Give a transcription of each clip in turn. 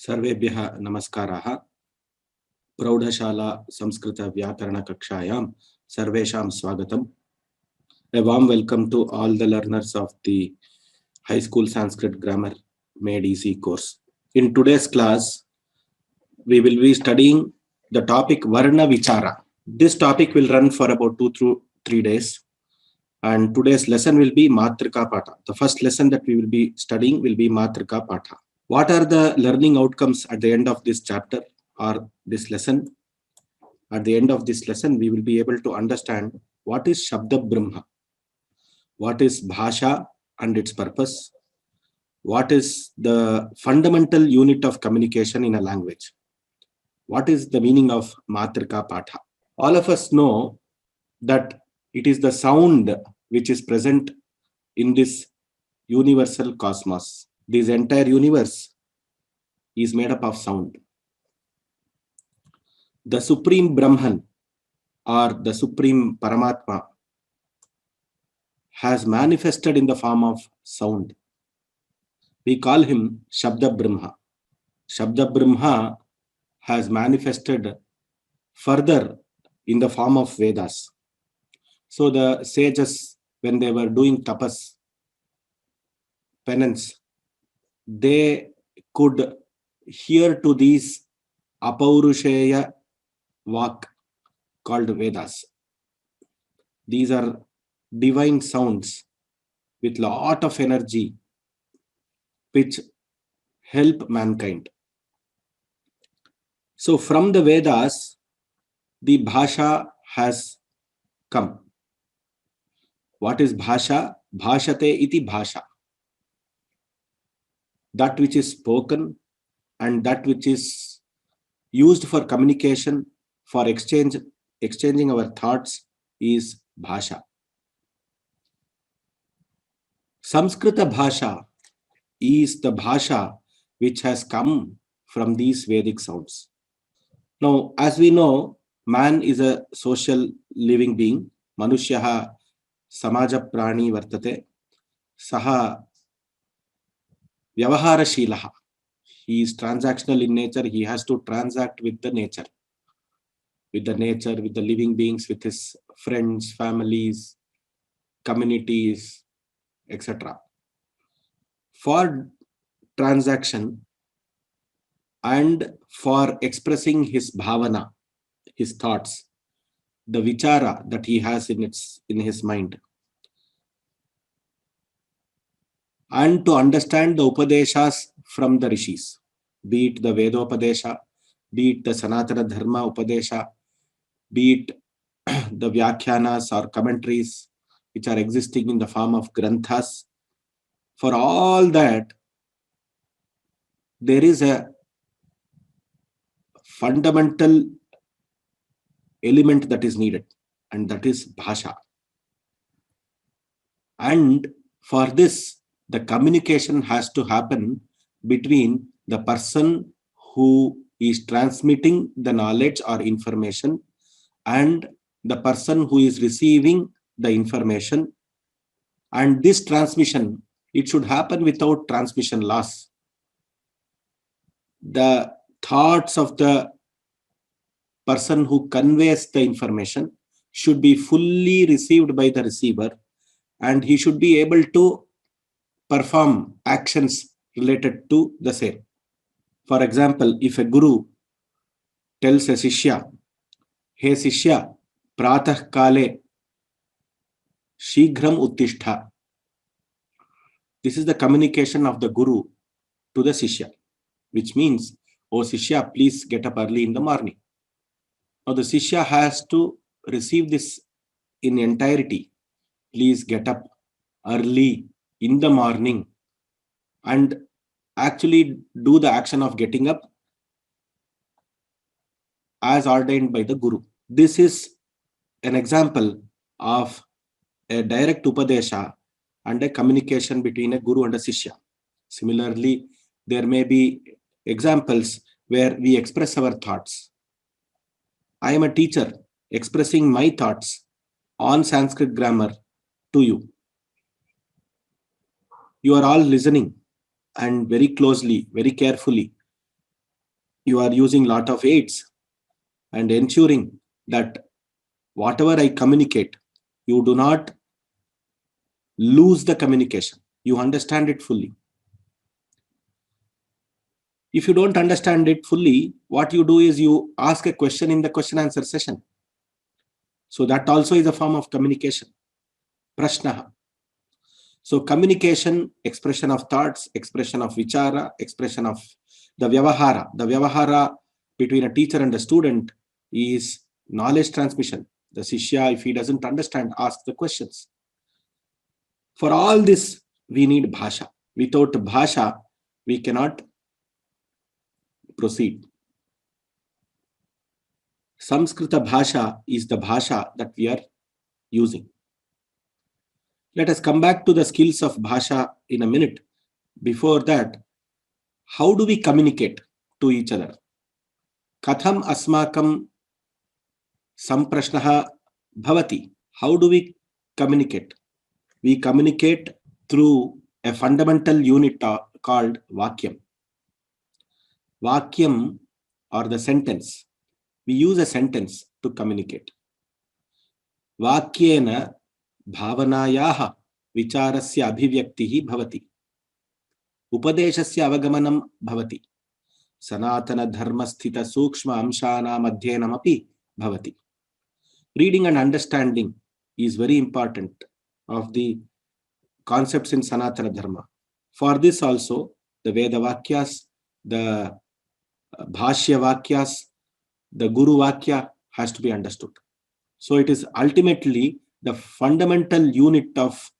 सर्वेभ्यः नमस्काराः। प्रौढशाला संस्कृत व्याकरण कक्षायां सर्वेषां स्वागतम्. A warm welcome to all the learners of the High School Sanskrit Grammar Made Easy course. In today's class, we will be studying the topic Varna Vichara. This topic will run for about 2 to 3 days. And today's lesson will be Matrika Patha. The first lesson that we will be studying will be Matrika Patha. What are the learning outcomes at the end of this chapter or this lesson? At the end of this lesson, we will be able to understand what is Shabda Brahma, what is Bhasha and its purpose, what is the fundamental unit of communication in a language, what is the meaning of Matrika Patha. All of us know that it is the sound which is present in this universal cosmos. This entire universe is made up of sound. The Supreme Brahman or the Supreme Paramatma has manifested in the form of sound. We call him Shabda Brahma. Shabda Brahma has manifested further in the form of Vedas. So the sages, when they were doing tapas, penance, they could hear to these Apaurusheya Vak called Vedas. These are divine sounds with lot of energy which help mankind. So from the Vedas, the Bhasha has come. What is Bhasha? Bhashate iti Bhasha. That which is spoken and that which is used for communication, for exchanging our thoughts is Bhasha. Samskrita Bhasha is the Bhasha which has come from these Vedic sounds. Now, as we know, man is a social living being. Manushyaha samaja prani vartate. Saha vyavahara. He is transactional in nature. He has to transact with the nature, with the living beings, with his friends, families, communities, etc. For transaction and for expressing his bhavana, his thoughts, the vichara that he has in his mind, and to understand the upadeshas from the rishis, be it the Vedopadesha, be it the Sanatana Dharma Upadesha, be it the Vyakhyanas or commentaries which are existing in the form of Granthas. For all that, there is a fundamental element that is needed, and that is Bhasha. And for this, the communication has to happen between the person who is transmitting the knowledge or information and the person who is receiving the information. And this transmission, it should happen without transmission loss. The thoughts of the person who conveys the information should be fully received by the receiver, and he should be able to perform actions related to the same. For example, if a guru tells a Sishya, "Hey Sishya, pratah kale shighram uttishtha." This is the communication of the guru to the Sishya, which means, "Oh Sishya, please get up early in the morning." Now the Sishya has to receive this in entirety. Please get up early in the morning and actually do the action of getting up as ordained by the guru. This is an example of a direct upadesha and a communication between a guru and a Sishya. Similarly, there may be examples where we express our thoughts. I am a teacher expressing my thoughts on Sanskrit grammar to you. You are all listening and very closely, very carefully. you are using lot of aids and ensuring that whatever I communicate, you do not lose the communication. You understand it fully. If you don't understand it fully, what you do is you ask a question in the question answer session. So that also is a form of communication. Prashnaha. So communication, expression of thoughts, expression of vichara, expression of the vyavahara. The vyavahara between a teacher and a student is knowledge transmission. The Shishya, if he doesn't understand, asks the questions. For all this, we need bhasha. Without bhasha, we cannot proceed. Samskrita bhasha is the bhasha that we are using. Let us come back to the skills of bhasha in a minute. Before that, how do we communicate to each other? Katham asmakam samprashnaha bhavati. How do we communicate? We communicate through a fundamental unit called vakyam. Vakyam or the sentence. We use a sentence to communicate. Vakyena bhavanayaha vicharasya abhivyaktihi bhavati. Upadeshasya avagamanam bhavati. Sanatana dharma sthita sukshma amshana madhyenamapi bhavati. Reading and understanding is very important of the concepts in Sanatana Dharma. For this also, the Veda Vakyas, the Bhashya Vakyas, the Guru Vakya has to be understood. So it is ultimately the fundamental unit of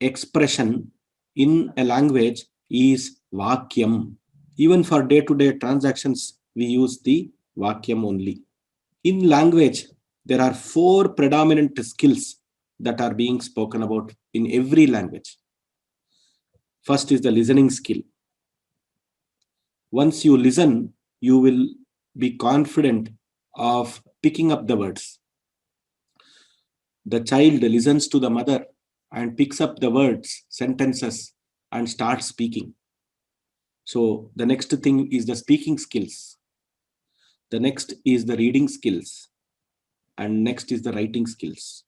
expression in a language is Vakyam. Even for day-to-day transactions, we use the Vakyam only. In language, there are 4 predominant skills that are being spoken about in every language. First is the listening skill. Once you listen, you will be confident of picking up the words. The child listens to the mother and picks up the words, sentences, and starts speaking. So the next thing is the speaking skills. The next is the reading skills. And next is the writing skills.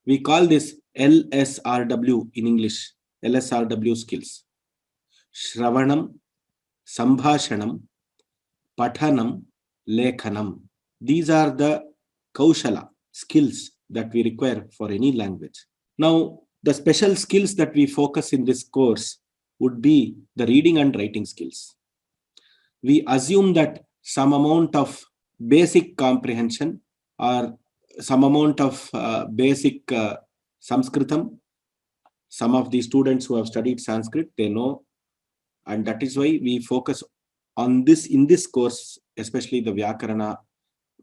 We call this LSRW in English, LSRW skills. Shravanam, Sambhashanam, Pathanam, Lekhanam. These are the Kaushala skills that we require for any language. Now, the special skills that we focus in this course would be the reading and writing skills. We assume that some amount of basic comprehension or some amount of basic Sanskritam. Some of the students who have studied Sanskrit, they know, and that is why we focus on this in this course, especially the Vyakarana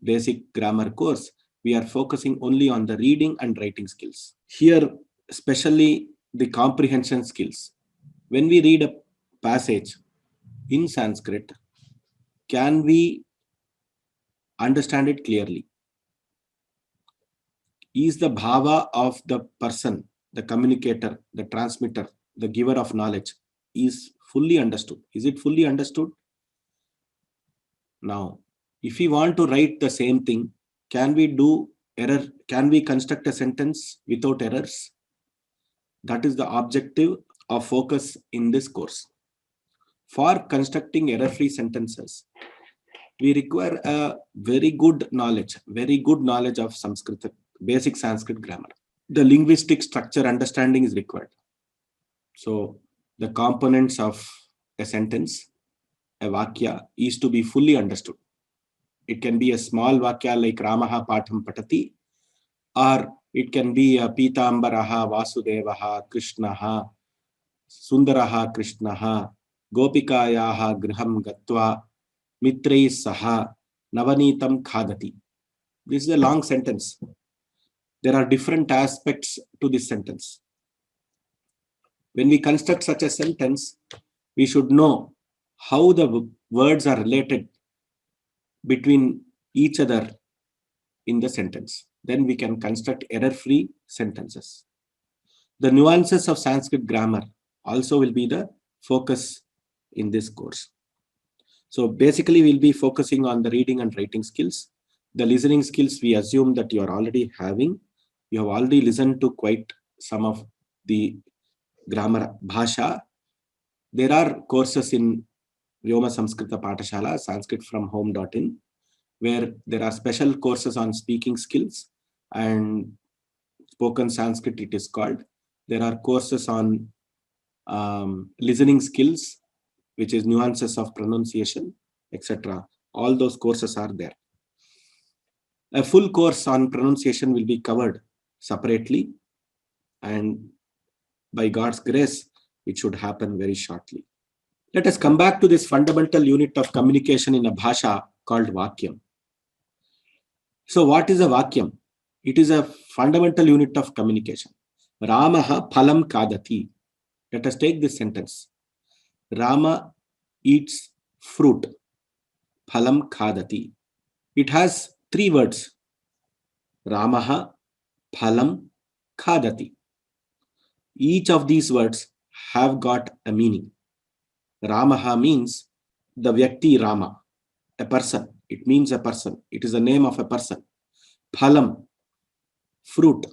basic grammar course. We are focusing only on the reading and writing skills. Here, especially the comprehension skills. When we read a passage in Sanskrit, can we understand it clearly? Is the bhava of the person, the communicator, the transmitter, the giver of knowledge, is fully understood? Is it fully understood? Now, if we want to write the same thing, can we do error? Can we construct a sentence without errors? That is the objective of focus in this course. For constructing error-free sentences, we require a very good knowledge of Sanskrit, basic Sanskrit grammar. The linguistic structure understanding is required. So the components of a sentence, a vakya, is to be fully understood. It can be a small vakya like Ramaha Patham Patati, or it can be a Pitambaraha Vasudevaha Krishnaha Sundaraha Krishnaha Gopikayaha Griham Gatva Mitrei Saha Navanitam Khadati. This is a long sentence. There are different aspects to this sentence. When we construct such a sentence, we should know how the words are related between each other in the sentence. Then we can construct error-free sentences. The nuances of Sanskrit grammar also will be the focus in this course. So basically, we'll be focusing on the reading and writing skills. The listening skills, we assume that you are already having. You have already listened to quite some of the grammar bhasha. There are courses in Vyoma Samskrita Patashala, sanskritfromhome.in, where there are special courses on speaking skills and spoken Sanskrit, it is called. There are courses on listening skills, which is nuances of pronunciation, etc. All those courses are there. A full course on pronunciation will be covered separately, and by God's grace, it should happen very shortly. Let us come back to this fundamental unit of communication in a bhasha called Vakyam. So what is a Vakyam? It is a fundamental unit of communication. Ramaha phalam kadati. Let us take this sentence. Rama eats fruit. Phalam kadati. It has three words. Ramaha phalam kadati. Each of these words have got a meaning. Ramaha means the Vyakti Rama, a person. It means a person. It is the name of a person. Phalam, fruit.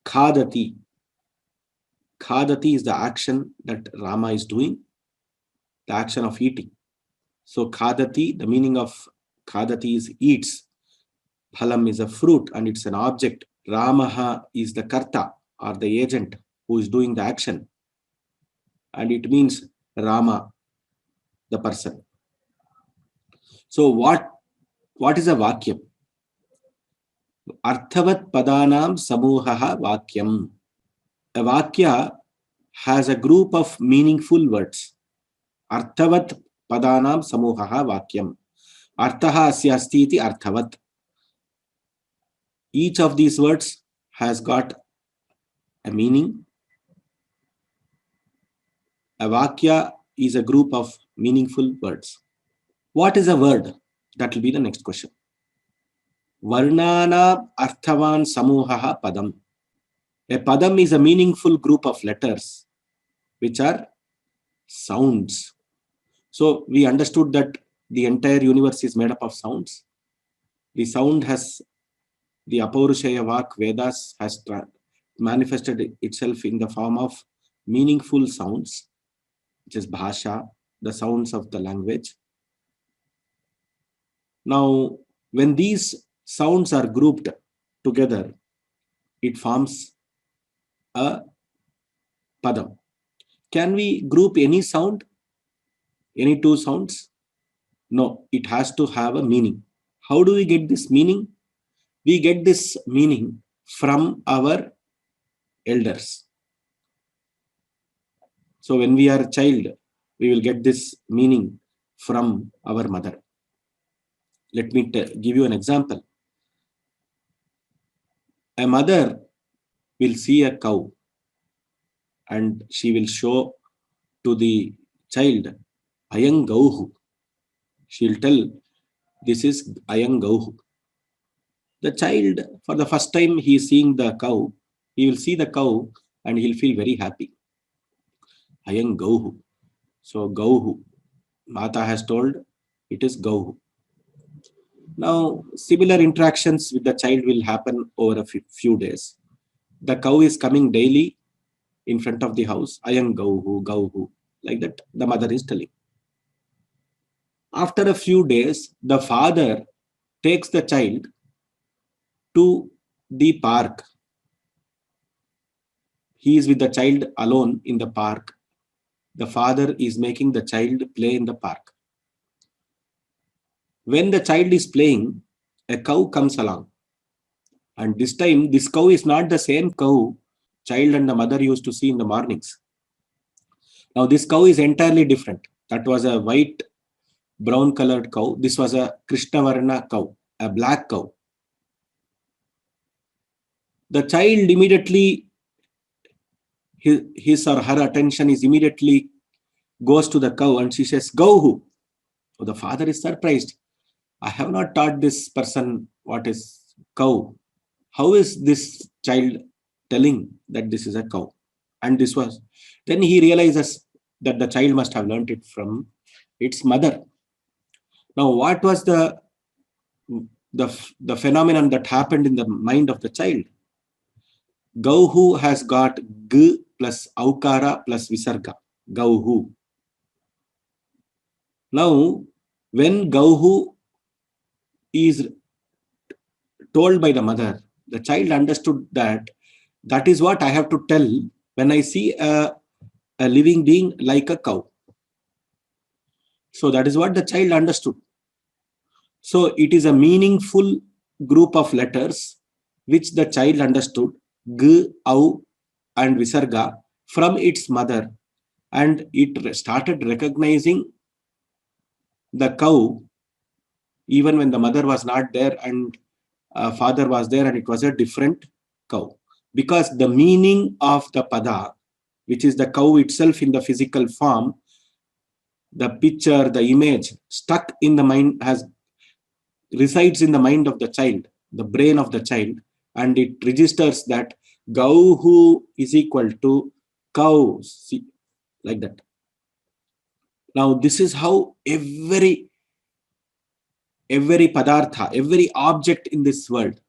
Khadati. Khadati is the action that Rama is doing, the action of eating. So khadati, the meaning of khadati is eats. Phalam is a fruit and it's an object. Ramaha is the karta or the agent who is doing the action. And it means Rama, the person. So what is a Vakyam? Arthavat padanam samuhaha Vakyam. A Vakya has a group of meaningful words. Arthavat padanam samuhaha Vakyam. Arthaha asya asti iti arthavat. Each of these words has got a meaning. A Vakya is a group of meaningful words. What is a word? That will be the next question. Varnana arthavan samuhaha padam. A padam is a meaningful group of letters which are sounds. So we understood that the entire universe is made up of sounds. The sound has, the Apaurushaya Vak Vedas has manifested itself in the form of meaningful sounds, which is bhasha, the sounds of the language. Now, when these sounds are grouped together, it forms a padam. Can we group any sound, any two sounds? No, it has to have a meaning. How do we get this meaning? We get this meaning from our elders. So when we are a child, we will get this meaning from our mother. Let me give you an example. A mother will see a cow and she will show to the child, Ayang Gauhu. She will tell, this is Ayang Gauhu. The child, for the first time he is seeing the cow, he will see the cow and he'll feel very happy. Ayang Gauhu. So Gauhu, Mata has told, it is Gauhu. Now, similar interactions with the child will happen over a few days. The cow is coming daily in front of the house. Ayang Gauhu, Gauhu. Like that, the mother is telling. After a few days, the father takes the child to the park. He is with the child alone in the park. The father is making the child play in the park. When the child is playing, a cow comes along. And this time, this cow is not the same cow child and the mother used to see in the mornings. Now, this cow is entirely different. That was a white, brown colored cow. This was a Krishnavarna cow, a black cow. The child immediately, his or her attention is immediately goes to the cow and she says, Gauhu. So the father is surprised. I have not taught this person what is cow. How is this child telling that this is a cow? And this was, then he realizes that the child must have learnt it from its mother. Now, what was the phenomenon that happened in the mind of the child? Gauhu has got g plus aukara plus visarga. Gauhu. Now, when Gauhu is told by the mother, the child understood that that is what I have to tell when I see a living being like a cow. So that is what the child understood. So it is a meaningful group of letters which the child understood, g, au, and visarga, from its mother, and it started recognizing the cow even when the mother was not there and father was there, and it was a different cow, because the meaning of the pada, which is the cow itself in the physical form, the picture, the image stuck in the mind, resides in the mind of the child, the brain of the child, and it registers that Gauhu is equal to cow, see, like that. Now this is how every padartha, every object in this world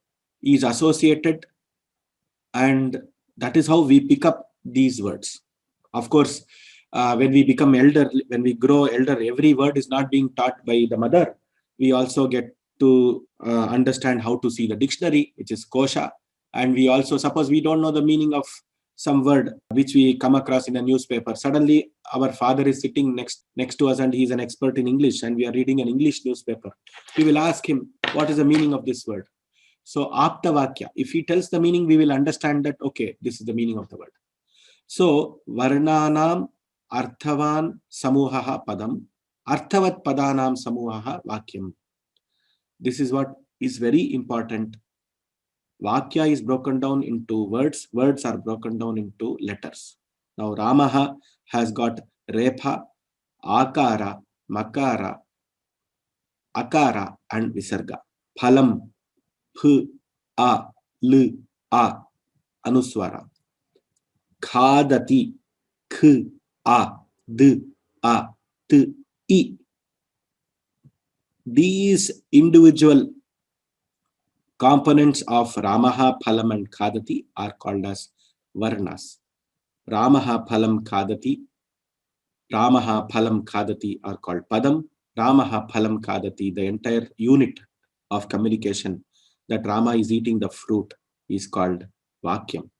is associated, and that is how we pick up these words. Of course, when we become elder, when we grow elder, every word is not being taught by the mother. We also get to understand how to see the dictionary, which is kosha. And we also, suppose we don't know the meaning of some word which we come across in a newspaper. Suddenly, our father is sitting next to us and he is an expert in English, and we are reading an English newspaper. We will ask him, what is the meaning of this word? So, aptavakya, if he tells the meaning, we will understand that, okay, this is the meaning of the word. So, varnanam arthavan samuhaha padam, arthavat padanam samuhaha vakyam. This is what is very important. Vakya is broken down into words. Words are broken down into letters. Now, Ramaha has got repha, akara, makara, akara, and visarga. Phalam, ph, a, l, a, anuswara. Khadati, k, a, d, a, t, I. These individual components of Ramaha, Phalam, and Khadati are called as Varnas. Ramaha, Phalam, Khadati. Ramaha, Phalam, Khadati are called Padam. Ramaha, Phalam, Khadati, the entire unit of communication that Rama is eating the fruit, is called Vakyam.